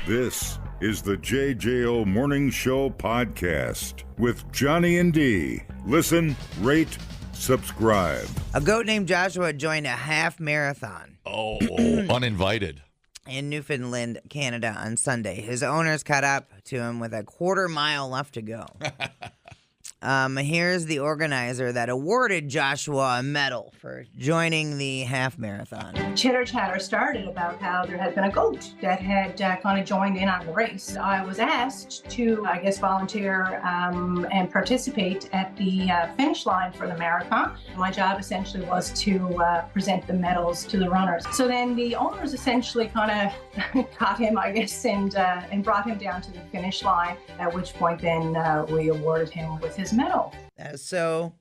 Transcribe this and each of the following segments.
This is the JJO Morning Show podcast with Johnny and D. Listen, rate, subscribe. A goat named Joshua joined a half marathon. Oh, uninvited. In Newfoundland, Canada on Sunday. His owners caught up to him with a quarter mile left to go. Here's the organizer that awarded Joshua a medal for joining the half marathon. Chitter chatter started about how there had been a goat that had kind of joined in on the race. I was asked to, volunteer and participate at the finish line for the marathon. My job essentially was to present the medals to the runners. So then the owners essentially kind of caught him, and brought him down to the finish line, at which point then we awarded him with his medal. That was so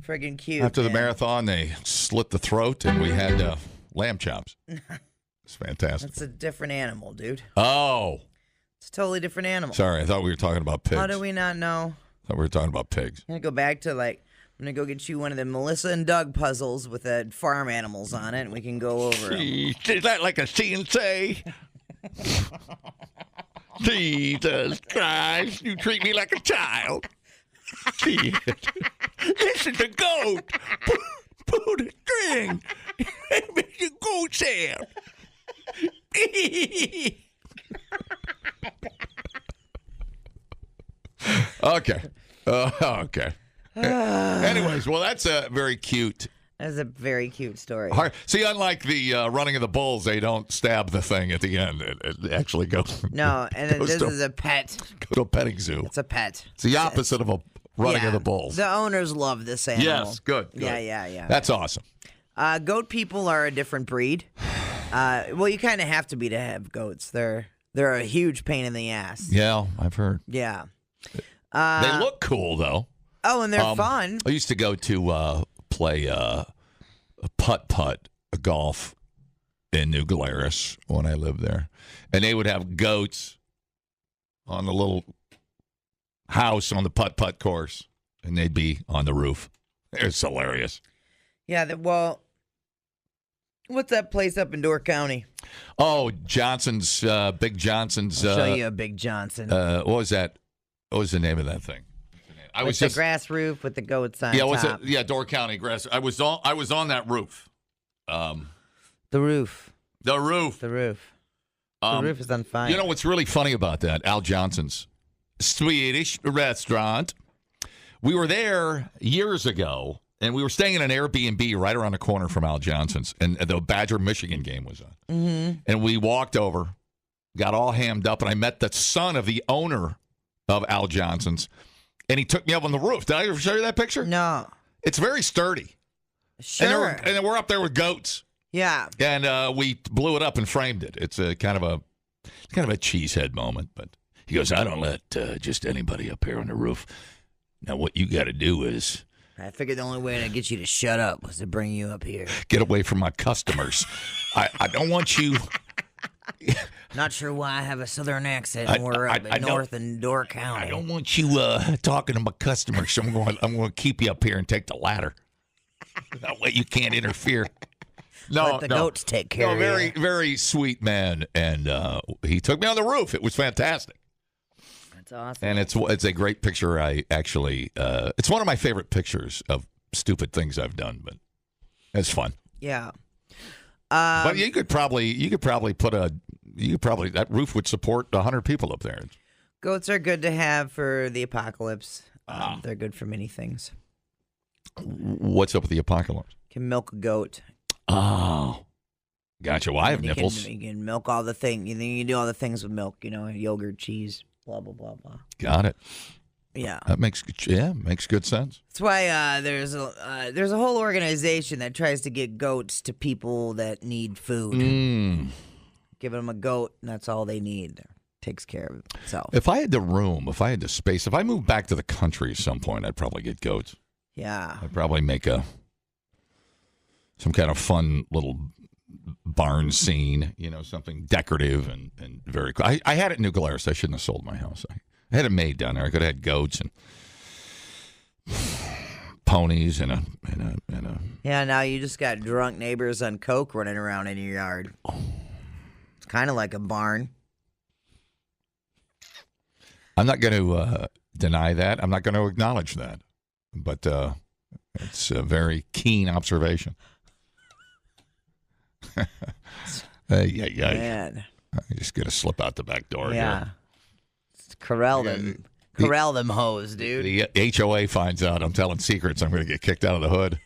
friggin' cute. After the marathon, they slit the throat, and we had lamb chops. It's fantastic. That's a different animal, dude. Oh. It's a totally different animal. Sorry, I thought we were talking about pigs. How do we not know? I thought we were talking about pigs. I'm going to go back to, I'm going to go get you one of the Melissa and Doug puzzles with the farm animals on it, and we can go over them. Is that like a CNC? Jesus Christ, you treat me like a child. Listen to goat. Pull the string. Make your goat sound. Okay. Okay. Anyways, well, that's a very cute. That's a very cute story. See, unlike the running of the bulls, they don't stab the thing at the end. It actually goes. No, and this is a pet. Go to a petting zoo. It's a pet. It's the opposite of a running of the bulls. The owners love this animal. Yes, good. Yeah. That's awesome. Goat people are a different breed. Well, you kind of have to be to have goats. They're a huge pain in the ass. Yeah, I've heard. Yeah. They look cool, though. Oh, and they're fun. I used to go to play putt-putt golf in New Glarus when I lived there. And they would have goats on the little house on the putt-putt course, and they'd be on the roof. It was hilarious. Yeah, what's that place up in Door County? Oh, Johnson's, Big Johnson's. I'll show you a Big Johnson. What was that? What was the name of that thing? With the grass roof with the goats on top. Door County grass. I was on that roof. The roof. The roof. The roof. The roof is on fire. You know what's really funny about that? Al Johnson's Swedish restaurant. We were there years ago, and we were staying in an Airbnb right around the corner from Al Johnson's, and the Badger-Michigan game was on. Mm-hmm. And we walked over, got all hammed up, and I met the son of the owner of Al Johnson's, and he took me up on the roof. Did I ever show you that picture? No. It's very sturdy. Sure. And then we're up there with goats. Yeah. And we blew it up and framed it. It's a kind of a cheesehead moment, but he goes, I don't let just anybody up here on the roof. Now, what you got to do is... I figured the only way to get you to shut up was to bring you up here. Get away from my customers. I don't want you... Not sure why I have a southern accent and we're up in North and Door County. I don't want you talking to my customers, so I'm going to keep you up here and take the ladder. That way you can't interfere. Let the goats take care of you. Very, very sweet man, and he took me on the roof. It was fantastic. That's awesome. And it's a great picture. I actually, it's one of my favorite pictures of stupid things I've done, but it's fun. Yeah. But you could probably that roof would support 100 people up there. Goats are good to have for the apocalypse. They're good for many things. What's up with the apocalypse? You can milk a goat. Oh, gotcha. Well, I have nipples. You can milk all the things. You can do all the things with milk. Yogurt, cheese, blah blah blah blah. Got it. Yeah, that makes good sense. That's why there's a whole organization that tries to get goats to people that need food. Giving them a goat, and that's all they need. Takes care of itself. If I had the room, if I had the space, if I moved back to the country at some point, I'd probably get goats. Yeah, I'd probably make some kind of fun little barn scene, something decorative and very cool. I had it in New Glarus. I shouldn't have sold my house. I had it made down there. I could have had goats and ponies and a. Yeah, now you just got drunk neighbors on coke running around in your yard. It's kind of like a barn. I'm not going to deny that. I'm not going to acknowledge that. But it's a very keen observation. Man. I just got to slip out the back door here. Corral them hoes, dude. The HOA finds out I'm telling secrets. I'm going to get kicked out of the hood.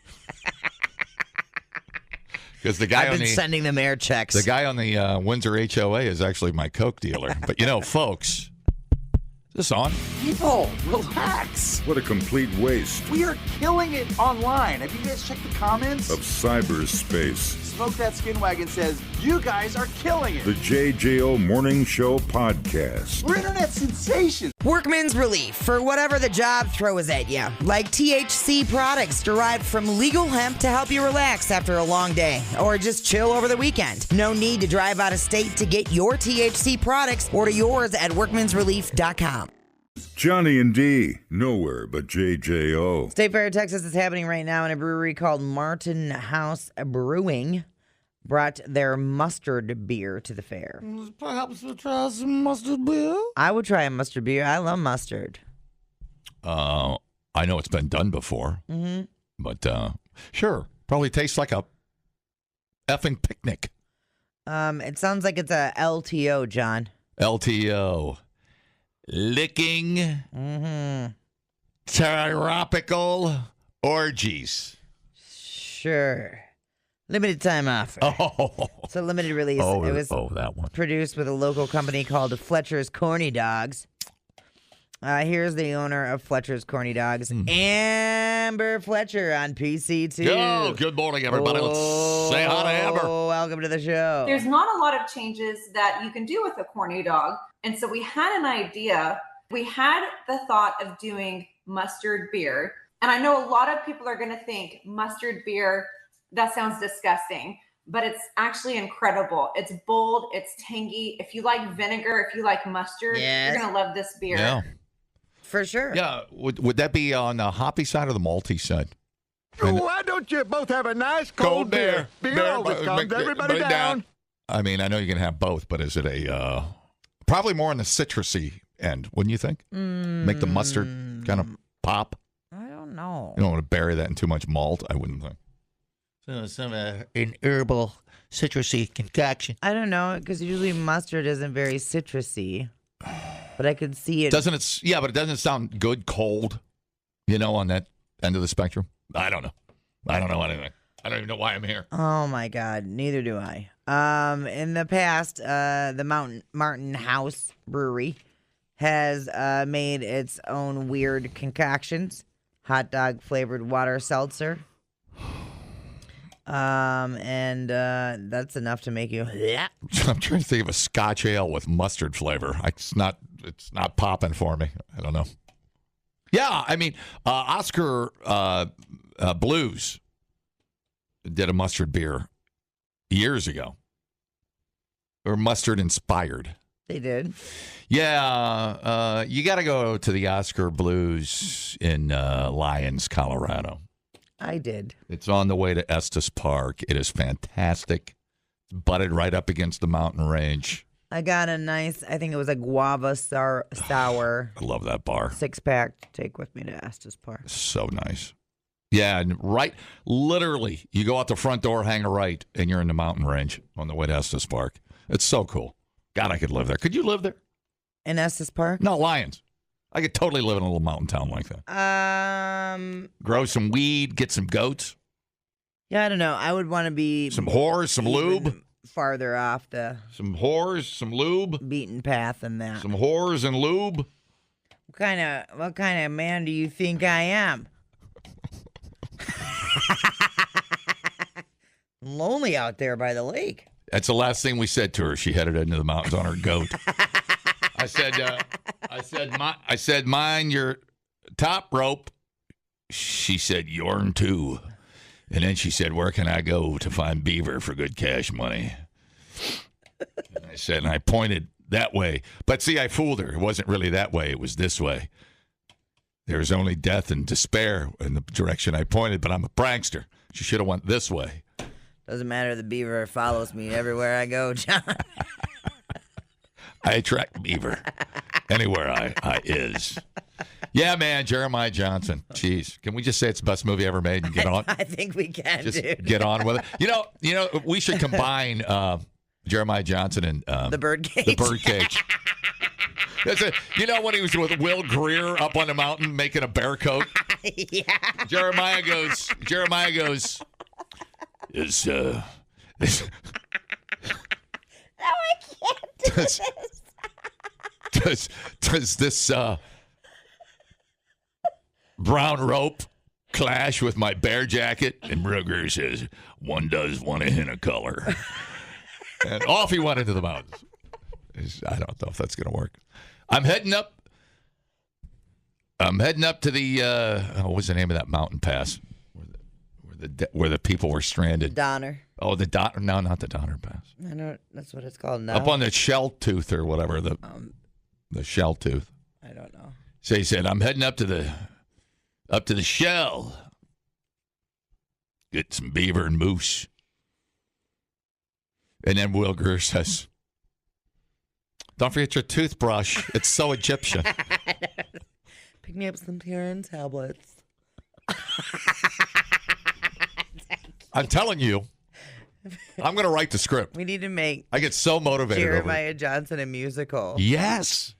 Because the guy I've been sending them air checks. The guy on the Windsor HOA is actually my Coke dealer. But, folks, is this on? People, relax. What a complete waste We are killing it online. Have you guys checked the comments? of cyberspace. Smoke That Skin Wagon says, you guys are killing it. The JJO Morning Show Podcast. We're internet sensations. Workman's relief for whatever the job throws at you, like THC products derived from legal hemp to help you relax after a long day or just chill over the weekend. No need to drive out of state to get your THC products. Order yours at workmansrelief.com. Johnny and D, nowhere but JJO. State Fair, Texas is happening right now, and a brewery called Martin House Brewing brought their mustard beer to the fair. Perhaps we'll try some mustard beer. I would try a mustard beer. I love mustard. I know it's been done before. Mm-hmm. But, sure, probably tastes like a effing picnic. It sounds like it's a LTO, John. LTO. Licking tropical orgies. Sure. Limited time offer. Oh. It's a limited release. It was that one. produced with a local company called Fletcher's Corny Dogs. Here's the owner of Fletcher's Corny Dogs, Amber Fletcher on PC2. Oh, good morning, everybody. Let's say hi to Amber. Welcome to the show. There's not a lot of changes that you can do with a corny dog. And so we had an idea. We had the thought of doing mustard beer. And I know a lot of people are going to think mustard beer, that sounds disgusting, but it's actually incredible. It's bold. It's tangy. If you like vinegar, if you like mustard, Yes. you're going to love this beer. Yeah. For sure. Yeah. Would that be on the hoppy side or the malty side? Why don't you both have a nice cold beer? Beer always calms everybody down. I mean, I know you can have both, but is it a probably more on the citrusy end, wouldn't you think? Make the mustard kind of pop. I don't know. You don't want to bury that in too much malt, I wouldn't think. So an herbal citrusy concoction. I don't know, because usually mustard isn't very citrusy. But I could see it. Doesn't it? Yeah, but it doesn't sound good cold, on that end of the spectrum. I don't know. I don't know anything. I don't even know why I'm here. Oh my God, neither do I. In the past, the Martin House Brewery has made its own weird concoctions. Hot dog flavored water seltzer. And that's enough to make you. I'm trying to think of a Scotch ale with mustard flavor. It's not popping for me. I don't know. Yeah, I mean, Oscar Blues did a mustard beer years ago. Or mustard inspired. They did. Yeah, you got to go to the Oscar Blues in Lyons, Colorado. I did. It's on the way to Estes Park. It is fantastic. It's butted right up against the mountain range. I got a nice, I think it was a guava sour I love that bar. 6-pack to take with me to Estes Park. So nice. Yeah, and literally, you go out the front door, hang a right, and you're in the mountain range on the way to Estes Park. It's so cool. God, I could live there. Could you live there? In Estes Park? No, Lyons. I could totally live in a little mountain town like that. Grow some weed, get some goats. Yeah, I don't know. I would want to be some whores, some lube. Farther off the some whores, some lube. Beaten path than that. Some whores and lube. What kind of man do you think I am? I'm lonely out there by the lake. That's the last thing we said to her. She headed into the mountains on her goat. I said, mind your top rope. She said, yourn too. And then she said, where can I go to find beaver for good cash money? And I said, and I pointed that way. But see, I fooled her. It wasn't really that way. It was this way. There was only death and despair in the direction I pointed, but I'm a prankster. She should have went this way. Doesn't matter. The beaver follows me everywhere I go, John. I attract beaver. Anywhere I is. Yeah, man, Jeremiah Johnson. Jeez, can we just say it's the best movie ever made and get on? I think we can, Just dude. get on with it. You know, we should combine Jeremiah Johnson and The Birdcage. The Birdcage. That's it. You know when he was with Will Greer up on the mountain making a bear coat? Yeah. Jeremiah goes, is No, I can't do this. does this brown rope clash with my bear jacket? And Ruger says, one does want a hint of color. And off he went into the mountains. I don't know if that's going to work. I'm heading up to the what was the name of that mountain pass where the people were stranded? Donner. Oh, the Donner. No, not the Donner Pass. I know that's what it's called now. Up on the Shell Tooth or whatever, the Shell Tooth. I don't know. So he said, I'm heading up to the Shell. Get some beaver and moose. And then Will Greer says, don't forget your toothbrush. It's so Egyptian. Pick me up some Purine tablets. I'm telling you, I'm going to write the script. We need to make I get so motivated over it. Jeremiah Johnson a musical. Yes.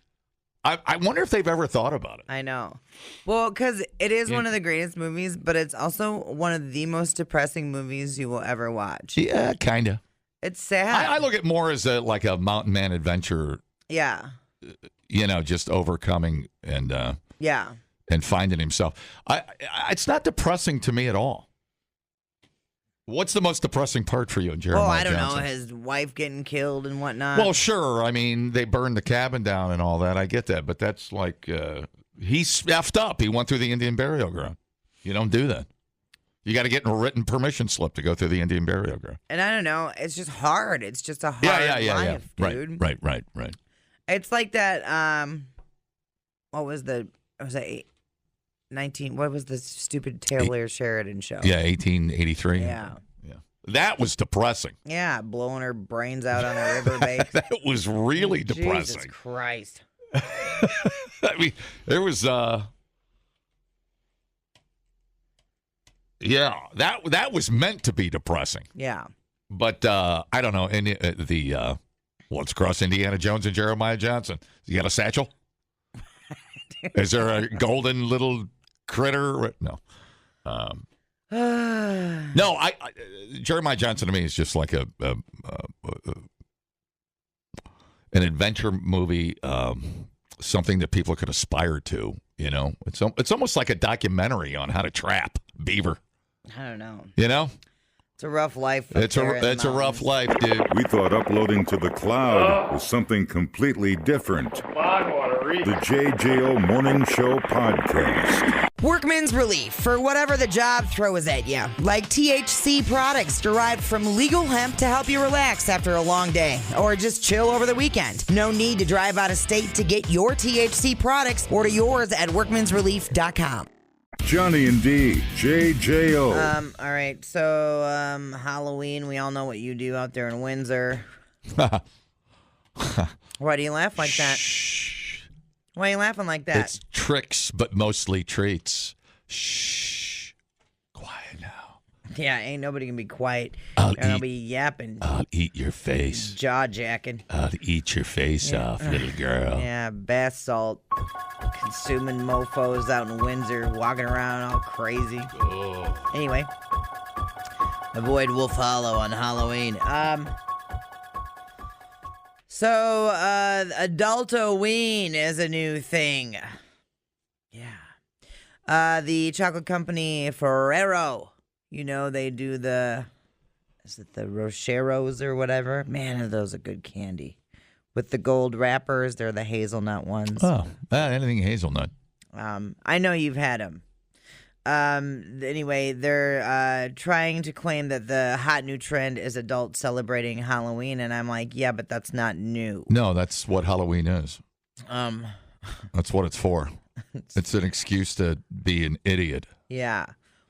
I wonder if they've ever thought about it. I know. Well, because it is one of the greatest movies, but it's also one of the most depressing movies you will ever watch. Yeah, kind of. It's sad. I look at it more as like a mountain man adventure. Yeah. Just overcoming and Yeah. and finding himself. It's not depressing to me at all. What's the most depressing part for you in Jeremiah I don't Johnson? know. His wife getting killed and whatnot. Well, sure. I mean, they burned the cabin down and all that. I get that. But that's like, he's effed up. He went through the Indian burial ground. You don't do that. You got to get a written permission slip to go through the Indian burial ground. And I don't know. It's just hard. It's just a hard life, dude. Right. It's like that, what was that 19, what was the stupid Taylor Sheridan show? Yeah, 1883. Yeah. That was depressing. Yeah, blowing her brains out on a riverbank. That was really depressing. Jesus Christ. I mean, there was that was meant to be depressing. Yeah. But I don't know. And what's across Indiana Jones and Jeremiah Johnson? You got a satchel? Is there a golden little critter? No. No, Jeremiah Johnson to me is just like an adventure movie, something that people could aspire to. You know, it's almost like a documentary on how to trap beaver. I don't know. You know, it's a rough life. It's a rough life, dude. We thought uploading to the cloud was something completely different. The JJO Morning Show Podcast. Workman's relief for whatever the job throws at you, like THC products derived from legal hemp to help you relax after a long day or just chill over the weekend. No need to drive out of state to get your THC products. Order yours at workmansrelief.com. Johnny and D, JJO. All right, so Halloween, we all know what you do out there in Windsor. Why do you laugh like that? Why are you laughing like that? It's tricks, but mostly treats. Shh. Quiet now. Yeah, ain't nobody gonna be quiet. I'll be yapping. I'll eat your face. Jaw jacking. I'll eat your face off, little girl. Yeah, bath salt. Consuming mofos out in Windsor, walking around all crazy. Oh. Anyway, avoid Wolf Hollow on Halloween. So, Adultoween is a new thing. Yeah. The chocolate company Ferrero, they do is it the Rocheros or whatever? Man, are those a good candy. With the gold wrappers, they're the hazelnut ones. Oh, anything hazelnut. I know you've had them. Anyway, they're trying to claim that the hot new trend is adults celebrating Halloween, and I'm like, yeah, but that's not new. No, that's what Halloween is. That's what it's for. It's an excuse to be an idiot. Yeah.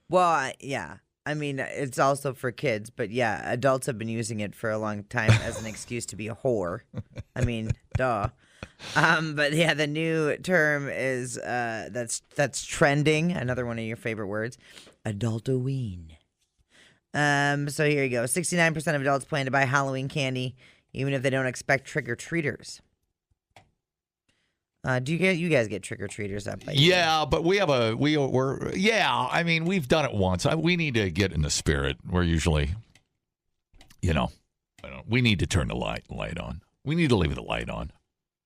Well, yeah. I mean, it's also for kids, but yeah, adults have been using it for a long time as an excuse to be a whore. I mean, duh. But yeah, the new term is that's trending. Another one of your favorite words, adultoween. So here you go. 69% of adults plan to buy Halloween candy, even if they don't expect trick-or-treaters. Do you guys get trick-or-treaters up? Yeah, but we're I mean, we've done it once. We need to get in the spirit. We're usually, we need to turn the light on. We need to leave the light on.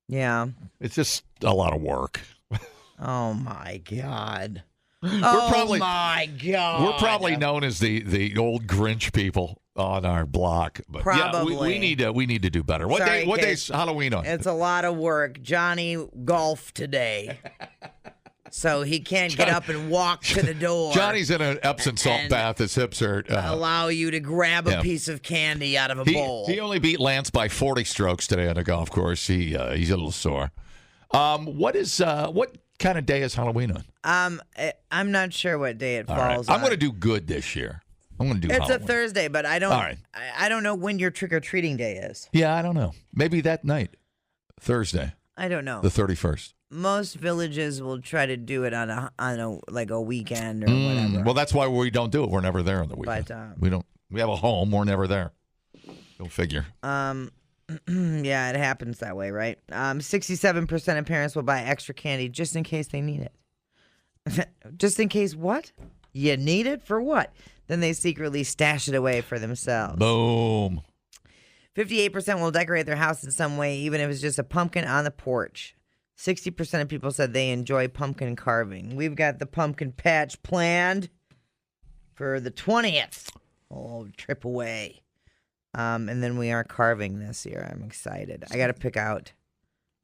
Yeah. It's just a lot of work. Oh my God. My God. We're probably known as the old Grinch people on our block. But probably. Yeah, we need to do better. What day's Halloween on? It's a lot of work. Johnny golfed today. So he can't get up and walk to the door. Johnny's in an Epsom salt bath. His hips hurt. Allow you to grab a piece of candy out of a bowl. He only beat Lance by 40 strokes today on the golf course. He's a little sore. What kind of day is Halloween on? I'm not sure what day it falls on. I'm going to do good this year. I'm going to do It's Halloween. a Thursday, but I don't. All right. I don't know when your trick-or-treating day is. Yeah, I don't know. Maybe that night, Thursday. I don't know. The 31st. Most villages will try to do it on a weekend or whatever. Well, that's why we don't do it. We're never there on the weekend. But, we have a home. We're never there. Go figure. Yeah, it happens that way, right? 67% of parents will buy extra candy just in case they need it. Just in case what? You need it for what? Then they secretly stash it away for themselves. Boom. 58% will decorate their house in some way, even if it's just a pumpkin on the porch. 60% of people said they enjoy pumpkin carving. We've got the pumpkin patch planned for the 20th. Oh, trip away. And then we are carving this year. I'm excited. I got to pick out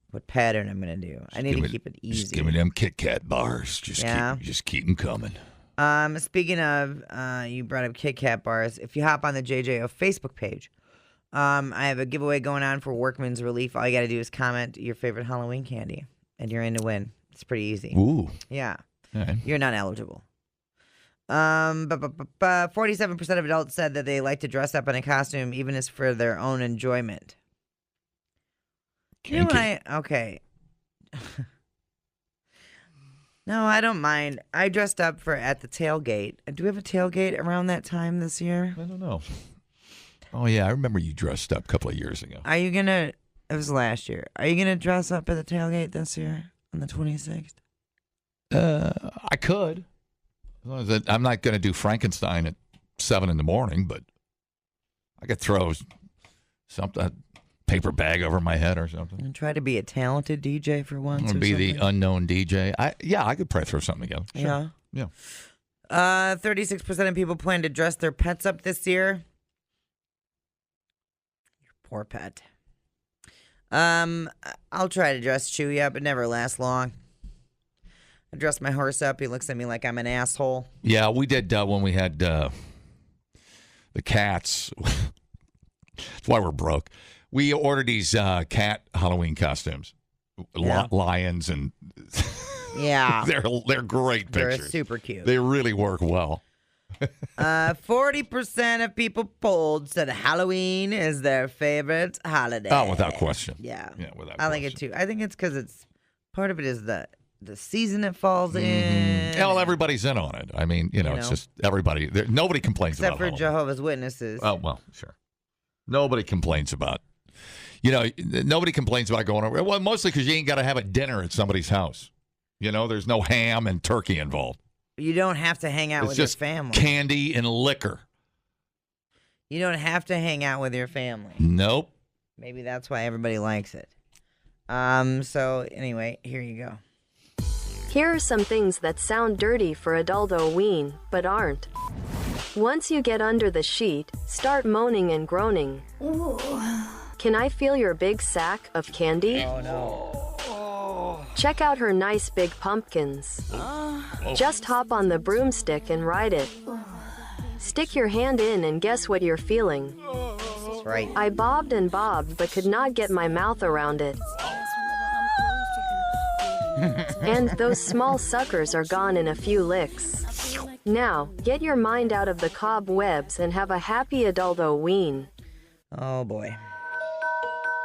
what pattern I'm going to do. I need to keep it easy. Just give me them Kit Kat bars. Just keep them coming. Speaking of, you brought up Kit Kat bars. If you hop on the JJO Facebook page, I have a giveaway going on for Workman's Relief. All you got to do is comment your favorite Halloween candy, and you're in to win. It's pretty easy. Ooh. Yeah. Right. You're not eligible. 47% of adults said that they like to dress up in a costume, even as for their own enjoyment. Okay. No, I don't mind. I dressed up at the tailgate. Do we have a tailgate around that time this year? I don't know. Oh, yeah. I remember you dressed up a couple of years ago. Are you going to... It was last year. Are you going to dress up at the tailgate this year on the 26th? I could. As long as I'm not going to do Frankenstein at 7 in the morning, but I could throw a paper bag over my head or something. And try to be a talented DJ for once. Be the unknown DJ. I could probably throw something together. Sure. Yeah. 36% of people plan to dress their pets up this year. Your poor pet. I'll try to dress Chewy up. It never lasts long. I dressed my horse up. He looks at me like I'm an asshole. Yeah, we did when we had the cats. That's why we're broke. We ordered these cat Halloween costumes, lions, and yeah, they're great pictures. They're super cute. They really work well. 40% of people polled said Halloween is their favorite holiday. Oh, without question. Yeah, without I think it too. I think it's because it's part of it is the season it falls in. Yeah, well, everybody's in on it. I mean, it's just everybody. Nobody complains except about for Halloween. Jehovah's Witnesses. Oh, well, sure. Nobody complains about. Nobody complains about going over. Well, mostly because you ain't got to have a dinner at somebody's house. There's no ham and turkey involved. You don't have to hang out with your family. Candy and liquor. You don't have to hang out with your family. Nope. Maybe that's why everybody likes it. So anyway, here you go. Here are some things that sound dirty for adultoween, but aren't. Once you get under the sheet, start moaning and groaning. Ooh. Can I feel your big sack of candy? Oh, no. Check out her nice big pumpkins. Just hop on the broomstick and ride it. Stick your hand in and guess what you're feeling. That's right. I bobbed and bobbed but could not get my mouth around it. And those small suckers are gone in a few licks. Now, get your mind out of the cobwebs and have a happy adultoween. Oh, boy.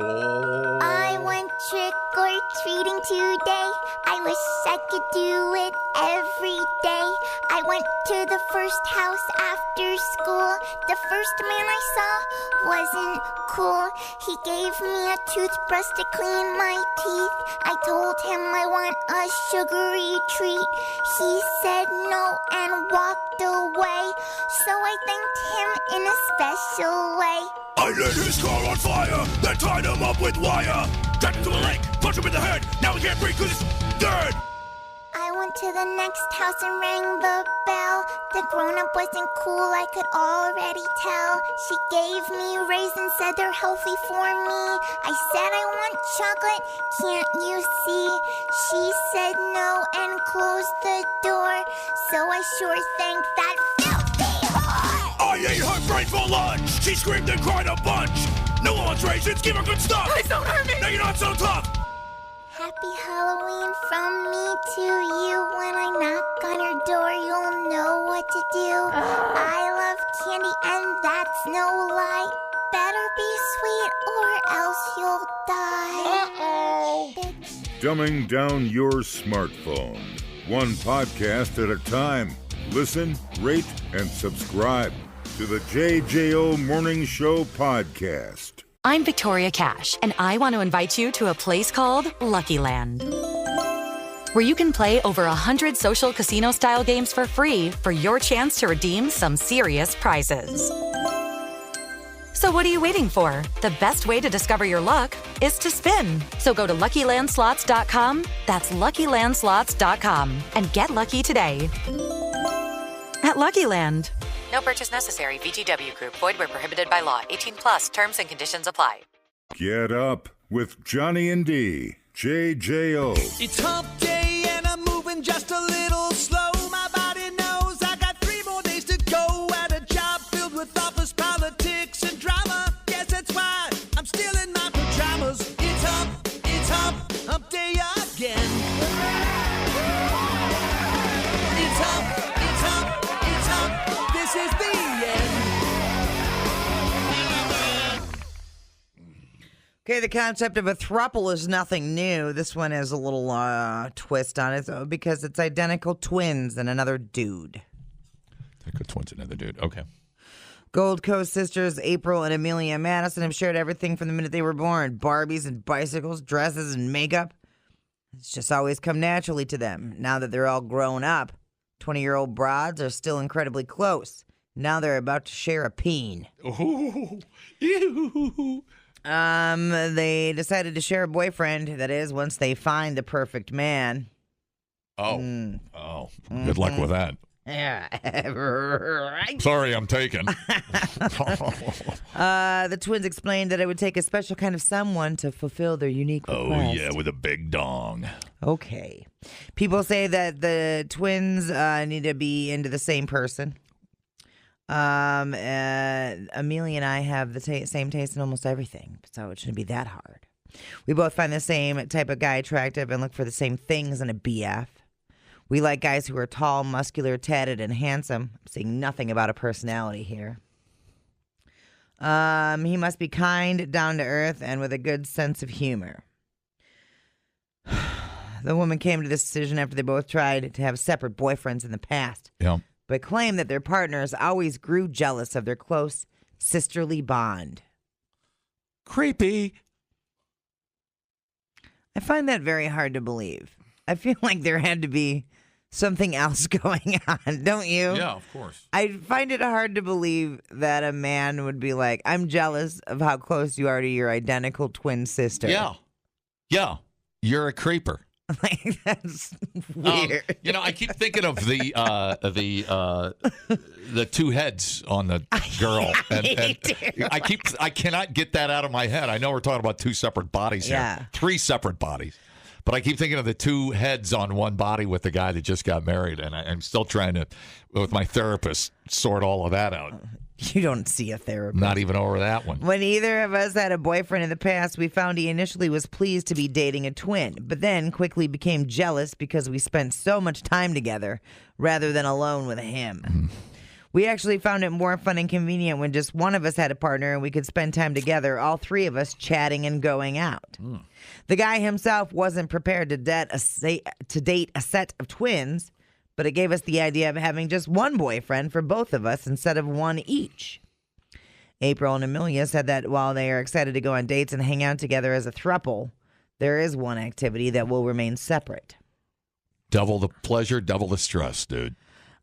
I went trick-or-treating today. I wish I could do it every day. I went to the first house after school. The first man I saw wasn't cool. He gave me a toothbrush to clean my teeth. I told him I want a sugary treat. He said no and walked away. So I thanked him in a special way. I lit his car on fire, then tied him up with wire. Dragged him to a lake, punched him in the head. Now he can't breathe because he's dead. I went to the next house and rang the bell. The grown-up wasn't cool, I could already tell. She gave me raisins, said they're healthy for me. I said I want chocolate, can't you see? She said no and closed the door. So I sure thanked that filthy whore. I ate her brain for lunch. She screamed and cried a bunch. No one wants raisins, give her good stuff. Please don't hurt me. Now you're not so tough. Happy Halloween from me to you. When I knock on your door, you'll know what to do. I love candy and that's no lie. Better be sweet or else you'll die. Dumbing down your smartphone. One podcast at a time. Listen, rate, and subscribe to the JJO Morning Show podcast. I'm Victoria Cash, and I want to invite you to a place called Lucky Land, where you can play over 100 social casino-style games for free for your chance to redeem some serious prizes. So what are you waiting for? The best way to discover your luck is to spin. So go to LuckyLandSlots.com, that's LuckyLandSlots.com, and get lucky today. At Lucky Land. No purchase necessary. VGW Group. Void where prohibited by law. 18 plus. Terms and conditions apply. Get up with Johnny and D. JJO. It's hump day and I'm moving just a little slow. My body knows I got 3 more days to go at a job filled with office politics and drama. Guess that's why I'm still in my pajamas. It's hump day again. It's hump. This is the end. Okay, the concept of a throuple is nothing new. This one has a little twist on it because it's identical twins and another dude. Identical twins and another dude. Okay. Gold Coast sisters April and Amelia Madison have shared everything from the minute they were born. Barbies and bicycles, dresses and makeup. It's just always come naturally to them. Now that they're all grown up, 20-year-old broads are still incredibly close. Now they're about to share a peen. Ooh. Ew. They decided to share a boyfriend, that is, once they find the perfect man. Oh. Good luck with that. Yeah, right. Sorry, I'm taken. The twins explained that it would take a special kind of someone to fulfill their unique request. Oh, yeah, with a big dong. Okay. People say that the twins need to be into the same person. Amelia and I have the same taste in almost everything, so it shouldn't be that hard. We both find the same type of guy attractive and look for the same things in a BF. We like guys who are tall, muscular, tatted, and handsome. I'm saying nothing about a personality here. He must be kind, down to earth, and with a good sense of humor. The woman came to this decision after they both tried to have separate boyfriends in the past. Yeah. But claimed that their partners always grew jealous of their close sisterly bond. Creepy. I find that very hard to believe. I feel like there had to be something else going on, don't you? Yeah, of course. I find it hard to believe that a man would be like, I'm jealous of how close you are to your identical twin sister. Yeah. Yeah. You're a creeper. Like, that's weird. I keep thinking of the two heads on the girl. I cannot get that out of my head. I know we're talking about 2 separate bodies here. Yeah. 3 separate bodies. But I keep thinking of the 2 heads on one body with the guy that just got married. And I'm still trying to, with my therapist, sort all of that out. You don't see a therapist. Not even over that one. When either of us had a boyfriend in the past, we found he initially was pleased to be dating a twin, but then quickly became jealous because we spent so much time together rather than alone with him. We actually found it more fun and convenient when just one of us had a partner and we could spend time together, all three of us chatting and going out. The guy himself wasn't prepared to date a set of twins, but it gave us the idea of having just one boyfriend for both of us instead of one each. April and Amelia said that while they are excited to go on dates and hang out together as a throuple, there is one activity that will remain separate. Double the pleasure, double the stress, dude.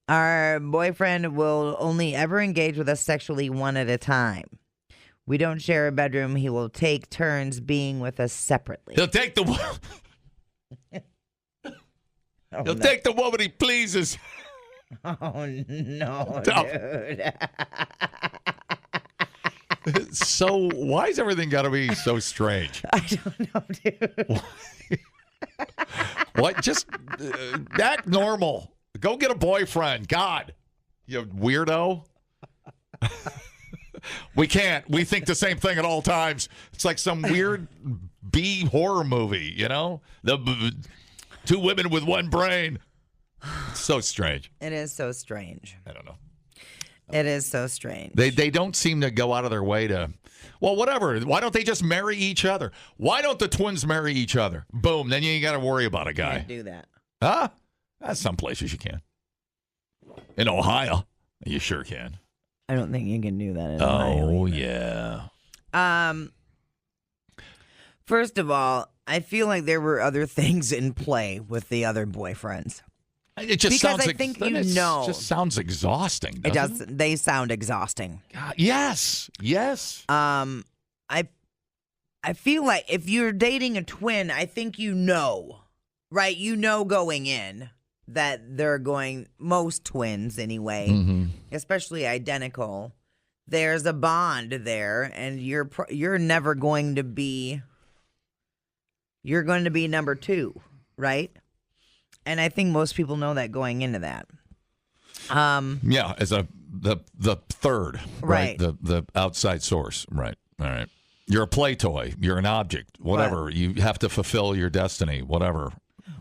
Our boyfriend will only ever engage with us sexually one at a time. We don't share a bedroom. He will take turns being with us separately. He'll take the take the woman he pleases. Oh, no, dude. So why is everything got to be so strange? I don't know, dude. What? Just act normal. Go get a boyfriend. God, you weirdo. We can't. We think the same thing at all times. It's like some weird B horror movie, you know? The two women with one brain. It's so strange. It is so strange. I don't know. It is so strange. They don't seem to go out of their way to, well, whatever. Why don't they just marry each other? Why don't the twins marry each other? Boom. Then you ain't got to worry about a guy. Can't do that. Huh? That's some places you can. In Ohio, you sure can. I don't think you can do that in Ohio. Oh, yeah. First of all, I feel like there were other things in play with the other boyfriends. It just because sounds I think you know. It just sounds exhausting. It does. It? They sound exhausting. God, yes. I feel like if you're dating a twin, I think you know, right? You know going in that they're going, most twins anyway, especially identical, there's a bond there, and you're never going to be, you're going to be number two, right? And I think most people know that going into that. Yeah, as the third, right? The outside source, right? All right. You're a play toy. You're an object. Whatever. What? You have to fulfill your destiny. Whatever.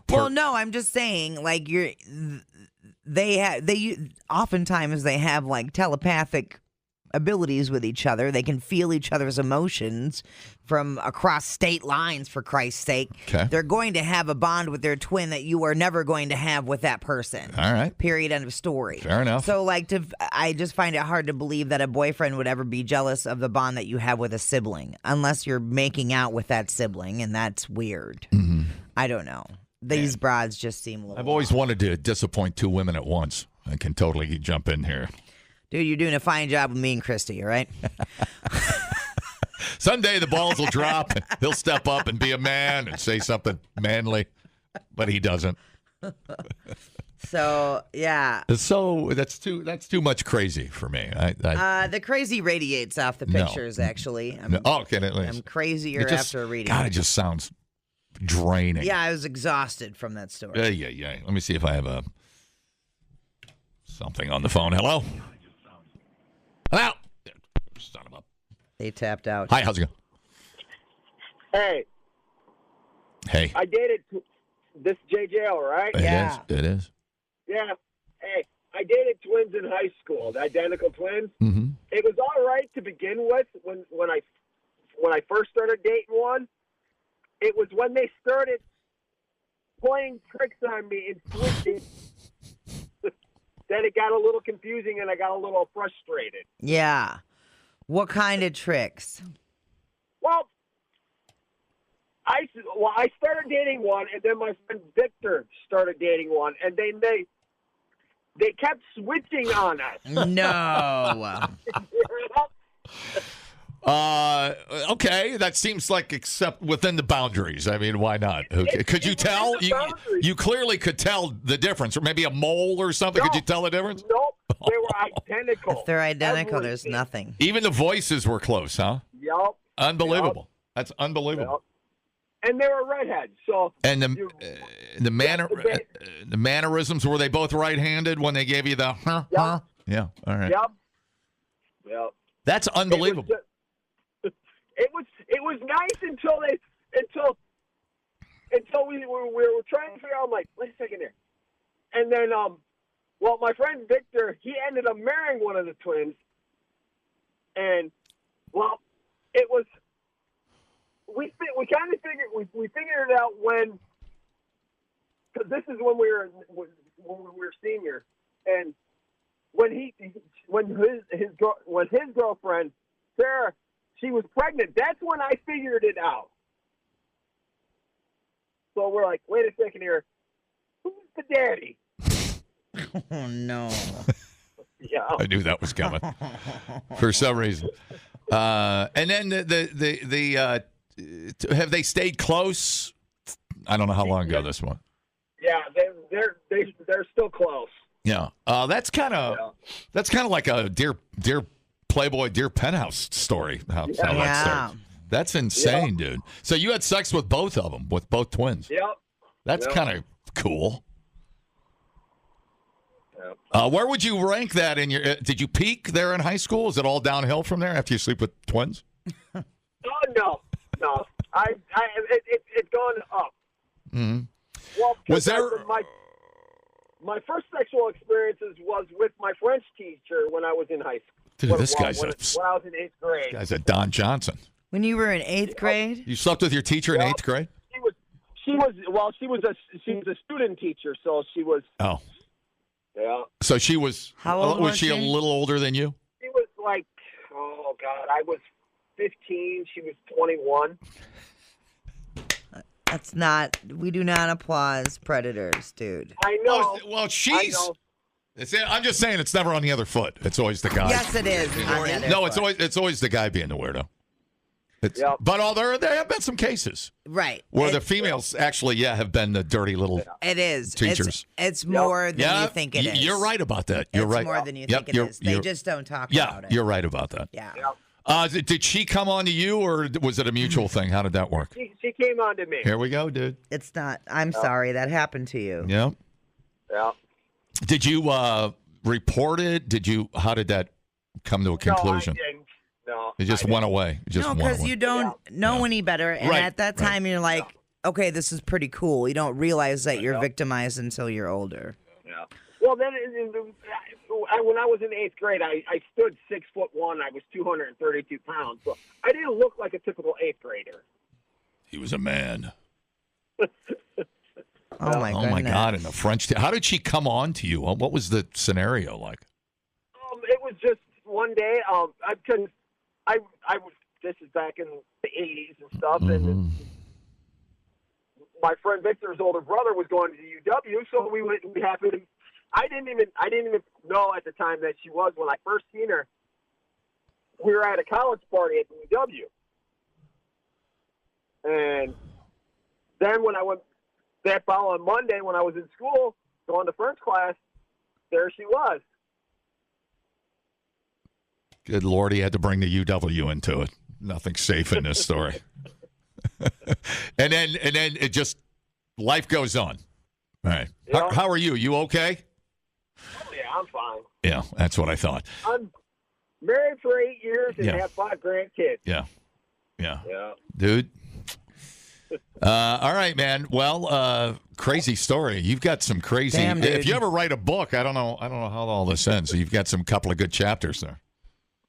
Well, no, I'm just saying, like oftentimes they have like telepathic abilities with each other. They can feel each other's emotions from across state lines, for Christ's sake. Okay. They're going to have a bond with their twin that you are never going to have with that person. All right. Period. End of story. Fair enough. So, I just find it hard to believe that a boyfriend would ever be jealous of the bond that you have with a sibling, unless you're making out with that sibling, and that's weird. I don't know. These broads just seem a little I've always wanted to disappoint two women at once. I can totally jump in here. Dude, you're doing a fine job with me and Christy, all right? Someday the balls will drop. And he'll step up and be a man and say something manly, but he doesn't. So, yeah. So that's too much crazy for me. The crazy radiates off the pictures, actually. I'm crazier after reading. God, it just sounds draining. Yeah, I was exhausted from that story. Yeah. Let me see if I have something on the phone. Hello? Hello? Son of a... They tapped out. Hi, how's it going? Hey. I dated this JJO, right? It is. Yeah. Hey, I dated twins in high school, the identical twins. Mm-hmm. It was all right to begin with when I first started dating one. It was when they started playing tricks on me and switching that it got a little confusing and I got a little frustrated. Yeah. What kind of tricks? Well, I started dating one, and then my friend Victor started dating one, and then they kept switching on us. No. Okay, that seems like except within the boundaries. I mean, why not? Could you tell? You clearly could tell the difference, or maybe a mole or something. Could you tell the difference? Nope, they were identical. If they're identical, there's nothing. Even the voices were close, huh? Yep. Unbelievable. Yep. That's unbelievable. Yep. And they were redheads, so. And the mannerisms, were they both right-handed when they gave you the? Yep. Yeah. All right. Yep. That's unbelievable. It was nice until we were trying to figure out. I'm like, wait a second here, and then Well, my friend Victor, he ended up marrying one of the twins. And, well, it was, we kind of figured, we figured it out when, because this is when we were senior. And when his girlfriend, Sarah, she was pregnant, that's when I figured it out. So we're like, wait a second here. Who's the daddy? Oh, no. Yeah. I knew that was coming for some reason. And then the have they stayed close? I don't know how long ago this one. Yeah, they're still close. Yeah. That's kind of like a dear Playboy, dear Penthouse story. How that starts. That's insane, dude. So you had sex with both of them, with both twins. Yep. That's kind of cool. Where would you rank that in your? Did you peak there in high school? Is it all downhill from there after you sleep with twins? Oh no. It's gone up. Mm-hmm. Well, was there my first sexual experiences was with my French teacher when I was in high school. Dude, when this guy's I was in 8th grade. This guy's a Don Johnson. When you were in 8th grade? You slept with your teacher in 8th grade? She was a student teacher, so she was. Oh. Yeah. So she was. How old was she? A little older than you? She was like, oh God, I was 15. She was 21. That's not. We do not applause predators, dude. I know. Well, she's. I'm just saying it's never on the other foot. It's always the guy. Yes, it is. No, it's always the guy being the weirdo. But there have been some cases, right, where the females actually, have been the dirty little. It is teachers. It's more than you think it is. You're right about that. You're right. It's more than you think it is. They just don't talk about it. You're right about that. Yeah. Did she come on to you, or was it a mutual thing? How did that work? She came on to me. Here we go, dude. It's not. I'm sorry that happened to you. Yeah. Yeah. Did you report it? How did that come to a conclusion? No, I didn't. No. It just went away. No, because you don't know any better. And at that time, you're like, okay, this is pretty cool. You don't realize that you're victimized until you're older. Yeah. Well, then when I was in 8th grade, I stood 6'1". I was 232 pounds. So I didn't look like a typical 8th grader. He was a man. Oh my God! In the French, how did she come on to you? What was the scenario like? It was just one day. I was. This is back in the 80s and stuff, and my friend Victor's older brother was going to the UW, so we happened to. I didn't even know at the time that she was when I first seen her. We were at a college party at the UW, and then when I went that following Monday when I was in school going to French class, there she was. Good Lord, he had to bring the UW into it. Nothing's safe in this story. and then it just, life goes on. All right. Yeah. How are you? You okay? Oh, yeah, I'm fine. Yeah, that's what I thought. I'm married for 8 years and have 5 grandkids. Yeah. Dude. All right, man. Well, crazy story. You've got some crazy. Damn, dude. If you ever write a book, I don't know how all this ends. So you've got some couple of good chapters there.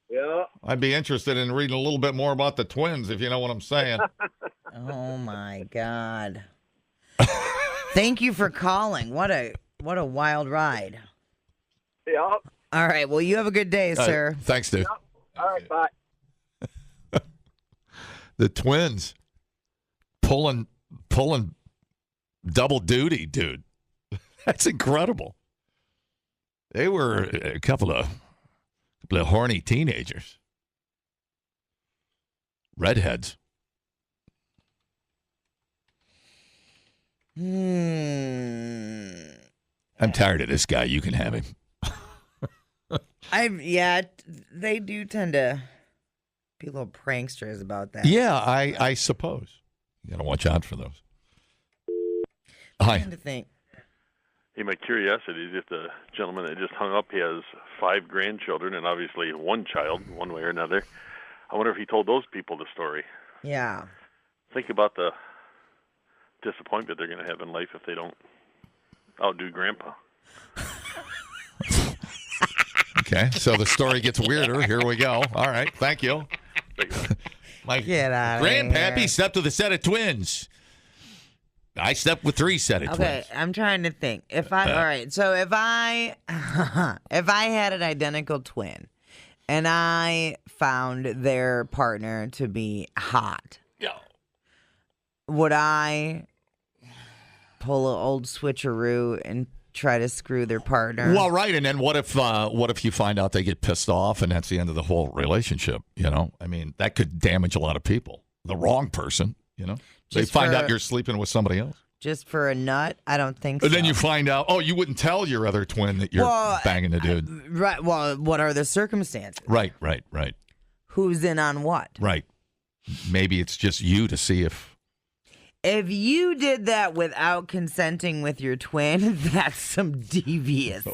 Yeah. I'd be interested in reading a little bit more about the twins, if you know what I'm saying. Oh my God. Thank you for calling. What a wild ride. Yeah. All right. Well, you have a good day, sir. Thanks, dude. All right, bye. The twins pulling double duty, dude. That's incredible. They were a couple of horny teenagers. Redheads. I'm tired of this guy. You can have him. They do tend to be little pranksters about that. Yeah, I suppose. You got to watch out for those. Hi. I'm trying to think. Hey, my curiosity is if the gentleman that just hung up, he has 5 grandchildren and obviously one child, one way or another. I wonder if he told those people the story. Yeah. Think about the disappointment they're going to have in life if they don't outdo Grandpa. Okay, so the story gets weirder. Here we go. All right, thank you. My Get out of grandpappy here. slept with a set of twins. I slept with 3 set of Okay, twins. I'm trying to think. If I had an identical twin and I found their partner to be hot, would I pull an old switcheroo and try to screw their partner? Well, right, and then what if you find out they get pissed off and that's the end of the whole relationship? I mean, that could damage a lot of people. The wrong person, they find out you're sleeping with somebody else. Just for a nut? I don't think so. And then you find out, you wouldn't tell your other twin that you're banging the dude. Right. Well, what are the circumstances? Right. Who's in on what? Right. Maybe it's just you to see if. If you did that without consenting with your twin, that's some devious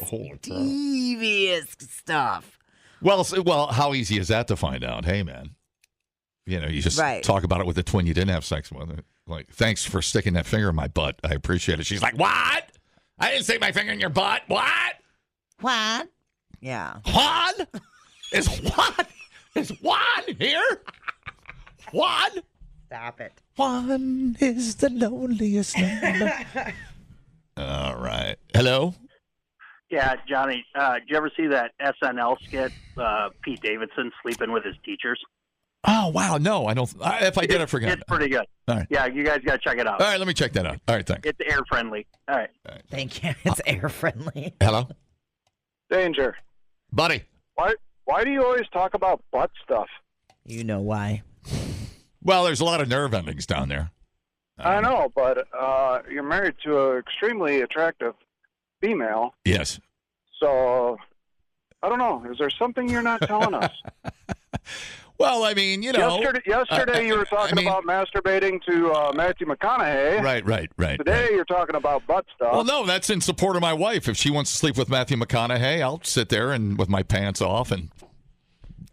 stuff. Well, how easy is that to find out? Hey, man. You just talk about it with the twin you didn't have sex with. Like, thanks for sticking that finger in my butt. I appreciate it. She's like, what? I didn't stick my finger in your butt. What? What? Yeah. Juan? Is Juan here? Juan? Stop it. One is the loneliest number. All right. Hello? Yeah, Johnny, did you ever see that SNL skit, Pete Davidson sleeping with his teachers? Oh, wow. No, I don't. If I did, I forgot. It's pretty good. All right. Yeah, you guys got to check it out. All right, let me check that out. All right, thanks. It's air friendly. All right. Thank you. It's air friendly. Hello? Danger. Buddy. Why do you always talk about butt stuff? You know why. Well, there's a lot of nerve endings down there. I know, but you're married to an extremely attractive female. Yes. So, I don't know. Is there something you're not telling us? Well, I mean, Yesterday you were talking about masturbating to Matthew McConaughey. Right. Today you're talking about butt stuff. Well, no, that's in support of my wife. If she wants to sleep with Matthew McConaughey, I'll sit there and with my pants off and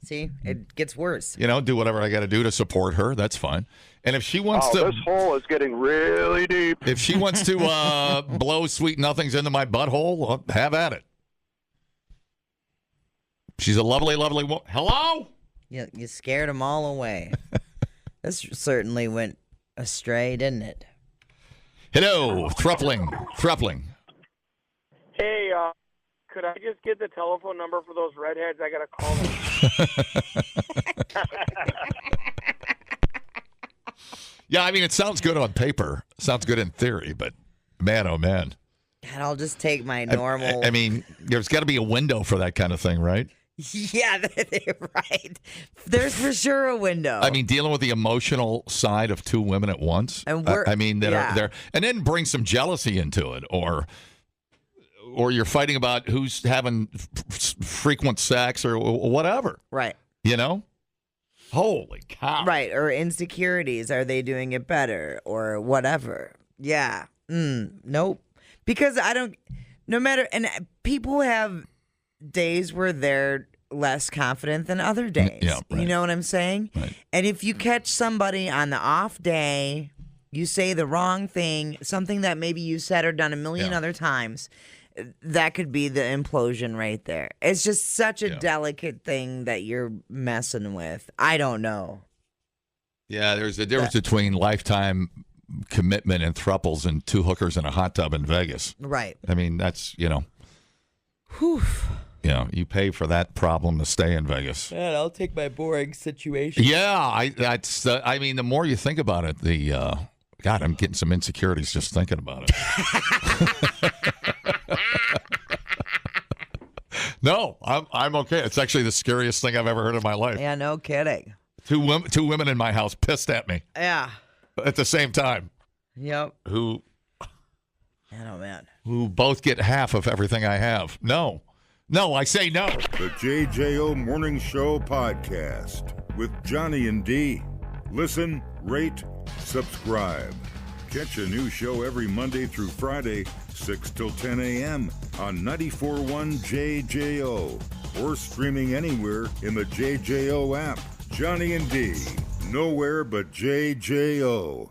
see, it gets worse. Do whatever I got to do to support her. That's fine. And if she wants to, this hole is getting really deep. If she wants to blow sweet nothings into my butthole, have at it. She's a lovely, lovely woman. Hello? You scared them all away. This certainly went astray, didn't it? Hello, Thrupling. Hey, could I just get the telephone number for those redheads? I got to call them. Yeah, I mean, it sounds good on paper. Sounds good in theory, but man, oh man. God, I'll just take my normal. I mean, there's got to be a window for that kind of thing, right? Yeah, right. There's for sure a window. I mean, dealing with the emotional side of 2 women at once. And are there, and then bring some jealousy into it, or you're fighting about who's having frequent sex or whatever. Right. Holy cow. Right, or insecurities. Are they doing it better or whatever? Yeah. Nope. Because no matter, and people have days where they're less confident than other days. Yeah, right. You know what I'm saying? Right. And if you catch somebody on the off day, you say the wrong thing, something that maybe you said or done a million other times, that could be the implosion right there. It's just such a delicate thing that you're messing with. I don't know. Yeah, there's a difference between lifetime commitment and thruples and 2 hookers in a hot tub in Vegas. Right. I mean, that's, Whew. You pay for that problem to stay in Vegas. Man, I'll take my boring situation. Yeah, I mean, the more you think about it, God, I'm getting some insecurities just thinking about it. No, I'm okay. It's actually the scariest thing I've ever heard in my life. Yeah, no kidding. 2 women in my house pissed at me. Yeah. At the same time. Yep. Who? Oh man. Who both get half of everything I have. No, I say no. The JJO Morning Show Podcast with Johnny and D. Listen, rate, subscribe. Catch a new show every Monday through Friday, 6 till 10 a.m. on 94.1 JJO or streaming anywhere in the JJO app. Johnny and D. Nowhere but JJO.